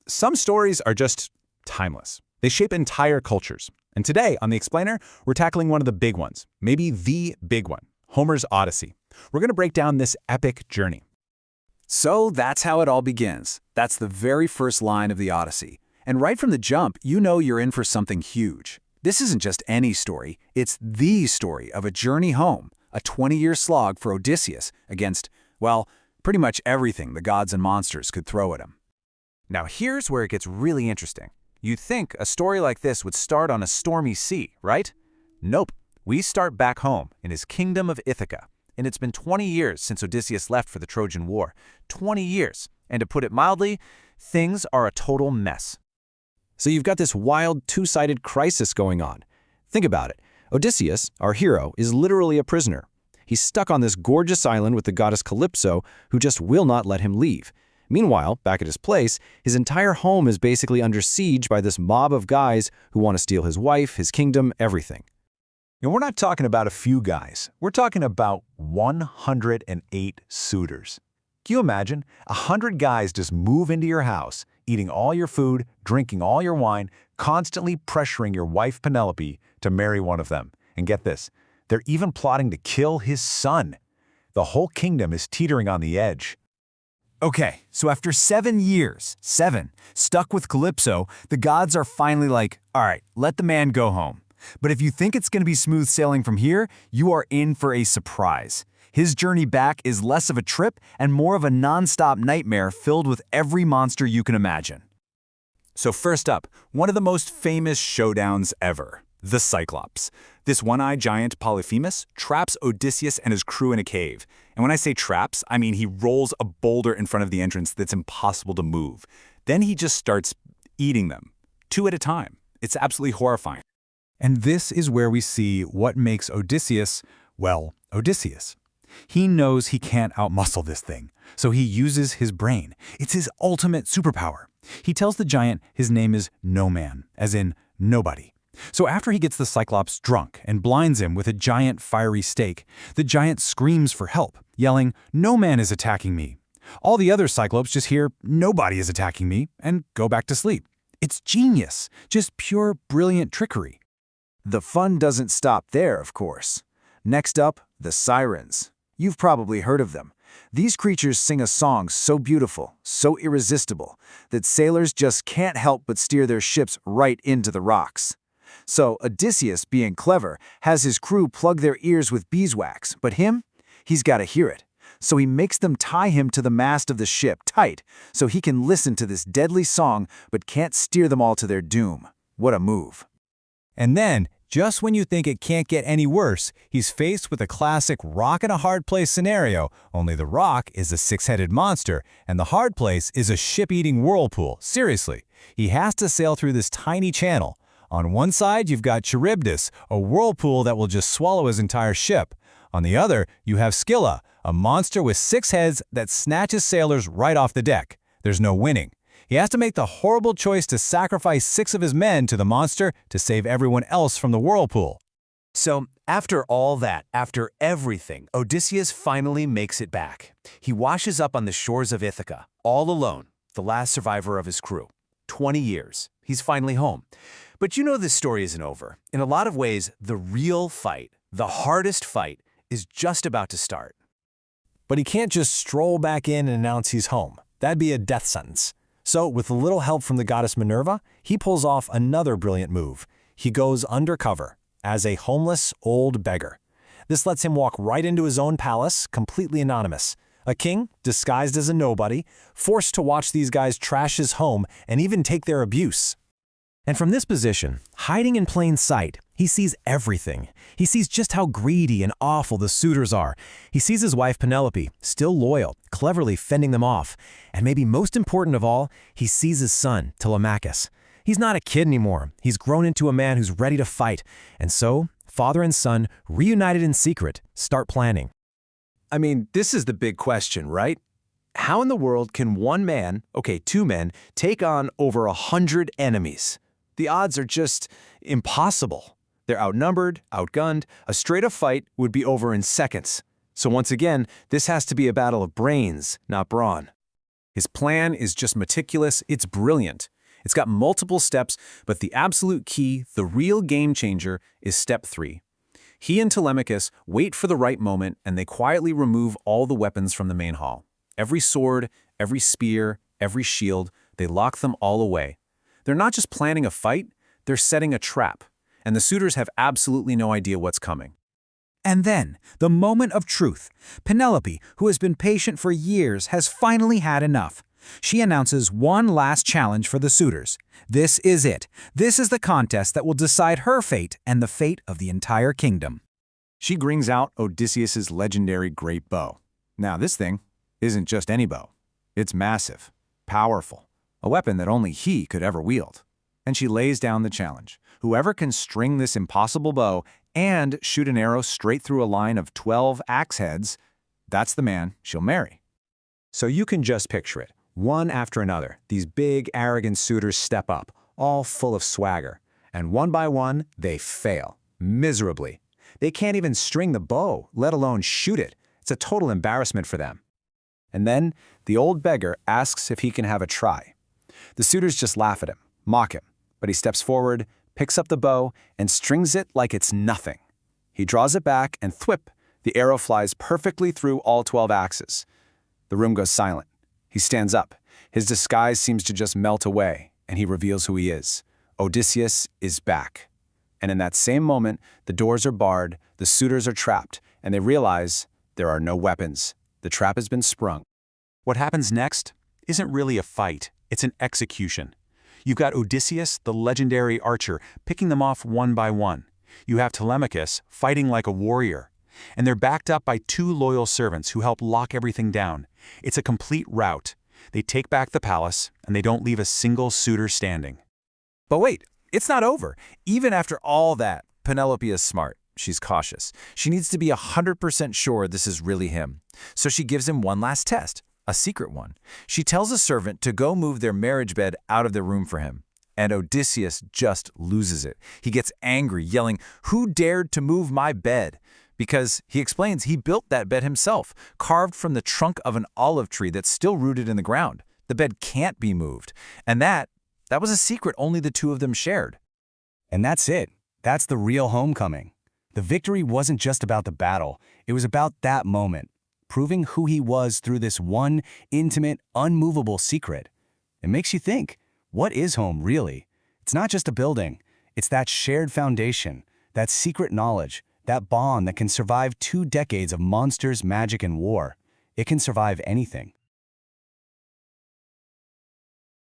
Some stories are just timeless. They shape entire cultures. And today on The Explainer, we're tackling one of the big ones, maybe the big one, Homer's Odyssey. We're going to break down this epic journey. So that's how it all begins. That's the very first line of the Odyssey. And right from the jump, you know you're in for something huge. This isn't just any story, it's the story of a journey home, a 20-year slog for Odysseus against, well, pretty much everything the gods and monsters could throw at him. Now here's where it gets really interesting. You'd think a story like this would start on a stormy sea, right? Nope. We start back home in his kingdom of Ithaca. And it's been 20 years since Odysseus left for the Trojan War. 20 years. And to put it mildly, things are a total mess. So you've got this wild two-sided crisis going on. Think about it. Odysseus, our hero, is literally a prisoner. He's stuck on this gorgeous island with the goddess Calypso, who just will not let him leave. Meanwhile, back at his place, his entire home is basically under siege by this mob of guys who want to steal his wife, his kingdom, everything. And we're not talking about a few guys. We're talking about 108 suitors. Can you imagine? 100 guys just move into your house, eating all your food, drinking all your wine, constantly pressuring your wife Penelope to marry one of them. And get this, they're even plotting to kill his son. The whole kingdom is teetering on the edge. Okay, so after 7 years, stuck with Calypso, the gods are finally like, all right, let the man go home. But if you think it's going to be smooth sailing from here, you are in for a surprise. His journey back is less of a trip and more of a non-stop nightmare filled with every monster you can imagine. So first up, one of the most famous showdowns ever, the Cyclops. This one-eyed giant Polyphemus traps Odysseus and his crew in a cave. And when I say traps, I mean he rolls a boulder in front of the entrance that's impossible to move. Then he just starts eating them, 2 at a time. It's absolutely horrifying. And this is where we see what makes Odysseus, well, Odysseus. He knows he can't outmuscle this thing, so he uses his brain. It's his ultimate superpower. He tells the giant his name is No Man, as in nobody. So after he gets the Cyclops drunk and blinds him with a giant fiery stake, the giant screams for help, yelling, "No man is attacking me." All the other Cyclops just hear, "Nobody is attacking me," and go back to sleep. It's genius, just pure brilliant trickery. The fun doesn't stop there, of course. Next up, the Sirens. You've probably heard of them. These creatures sing a song so beautiful, so irresistible, that sailors just can't help but steer their ships right into the rocks. So Odysseus, being clever, has his crew plug their ears with beeswax, but he's got to hear it. So he makes them tie him to the mast of the ship tight, so he can listen to this deadly song but can't steer them all to their doom. What a move. And then, just when you think it can't get any worse, he's faced with a classic rock in a hard place scenario, only the rock is a six-headed monster, and the hard place is a ship-eating whirlpool. Seriously, he has to sail through this tiny channel. On one side, you've got Charybdis, a whirlpool that will just swallow his entire ship. On the other, you have Scylla, a monster with 6 heads that snatches sailors right off the deck. There's no winning. He has to make the horrible choice to sacrifice 6 of his men to the monster to save everyone else from the whirlpool. So, after all that, after everything, Odysseus finally makes it back. He washes up on the shores of Ithaca, all alone, the last survivor of his crew. 20 years. He's finally home. But you know this story isn't over. In a lot of ways, the real fight, the hardest fight, is just about to start. But he can't just stroll back in and announce he's home. That'd be a death sentence. So, with a little help from the goddess Minerva, he pulls off another brilliant move. He goes undercover, as a homeless old beggar. This lets him walk right into his own palace, completely anonymous. A king, disguised as a nobody, forced to watch these guys trash his home and even take their abuse. And from this position, hiding in plain sight, he sees everything. He sees just how greedy and awful the suitors are. He sees his wife Penelope, still loyal, cleverly fending them off. And maybe most important of all, he sees his son, Telemachus. He's not a kid anymore. He's grown into a man who's ready to fight. And so, father and son, reunited in secret, start planning. I mean, this is the big question, right? How in the world can one man, okay, 2 men, take on over 100 enemies? The odds are just impossible. They're outnumbered, outgunned. A straight-up fight would be over in seconds. So once again, this has to be a battle of brains, not brawn. His plan is just meticulous, it's brilliant. It's got multiple steps, but the absolute key, the real game changer, is step 3. He and Telemachus wait for the right moment, and they quietly remove all the weapons from the main hall. Every sword, every spear, every shield, they lock them all away. They're not just planning a fight, they're setting a trap, and the suitors have absolutely no idea what's coming. And then, the moment of truth. Penelope, who has been patient for years, has finally had enough. She announces one last challenge for the suitors. This is it. This is the contest that will decide her fate and the fate of the entire kingdom. She brings out Odysseus's legendary great bow. Now, this thing isn't just any bow. It's massive, powerful, a weapon that only he could ever wield. And she lays down the challenge. Whoever can string this impossible bow and shoot an arrow straight through a line of 12 axe heads, that's the man she'll marry. So you can just picture it. One after another, these big, arrogant suitors step up, all full of swagger. And one by one, they fail, miserably. They can't even string the bow, let alone shoot it. It's a total embarrassment for them. And then, the old beggar asks if he can have a try. The suitors just laugh at him, mock him, but he steps forward, picks up the bow, and strings it like it's nothing. He draws it back, and thwip, the arrow flies perfectly through all 12 axes. The room goes silent. He stands up. His disguise seems to just melt away, and he reveals who he is. Odysseus is back. And in that same moment, the doors are barred, the suitors are trapped, and they realize there are no weapons. The trap has been sprung. What happens next isn't really a fight, it's an execution. You've got Odysseus, the legendary archer, picking them off one by one. You have Telemachus fighting like a warrior. And they're backed up by 2 loyal servants who help lock everything down. It's a complete rout. They take back the palace, and they don't leave a single suitor standing. But wait, it's not over. Even after all that, Penelope is smart. She's cautious. She needs to be 100% sure this is really him. So she gives him one last test, a secret one. She tells a servant to go move their marriage bed out of their room for him. And Odysseus just loses it. He gets angry, yelling, "Who dared to move my bed?" Because, he explains, he built that bed himself, carved from the trunk of an olive tree that's still rooted in the ground. The bed can't be moved. And that was a secret only the 2 of them shared. And that's it. That's the real homecoming. The victory wasn't just about the battle. It was about that moment, proving who he was through this one intimate, unmovable secret. It makes you think, what is home really? It's not just a building. It's that shared foundation, that secret knowledge, that bond that can survive 2 decades of monsters, magic, and war. It can survive anything.